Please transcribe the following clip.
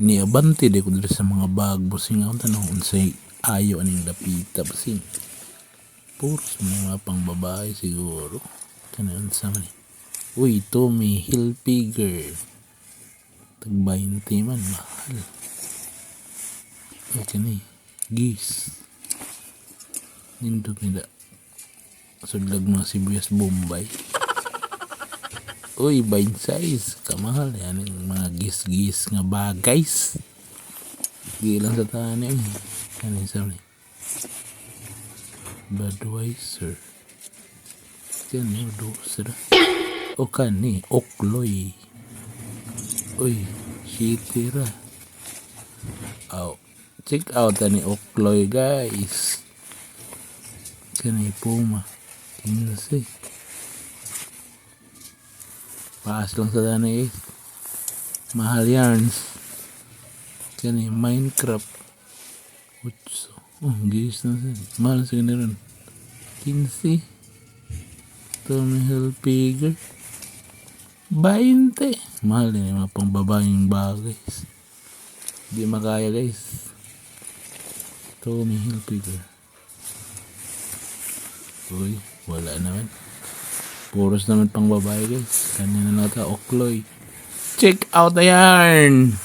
Ni abante de ko diri sa mga bag busing ang tanong unsay ayo aning lapita busing. Puros mga pang babae siguro. Kana unsa man. Uy, Tommy Hilfiger. Tag 20 man mahal. Ay kani gis. Nindot nila. Sudlag mga sibuyas Bombay. Uy, 20 size. Kamahal yan yung mga gis-gis nga bagays. Di lang sa tanim. Ano yung sabi? Budweiser. Yan yung Budweiser. O kani, Okloy. Uy, shitira. Oh, check out ani Okloy guys. Kani Puma. Tingnan siya. Paas lang sa dana guys. Mahal yarns. Kani Minecraft. Utso. Oh, guys na siya. Mahal sa ganoon. 15. Tommy Hilfiger. 20. Mahal din yung mga pangbabayang bagay. Hindi makaya guys. Tommy Hilfiger. Uy, wala naman. Puros naman pang babae guys. Kanya na nata Okloy. Check out the yarn!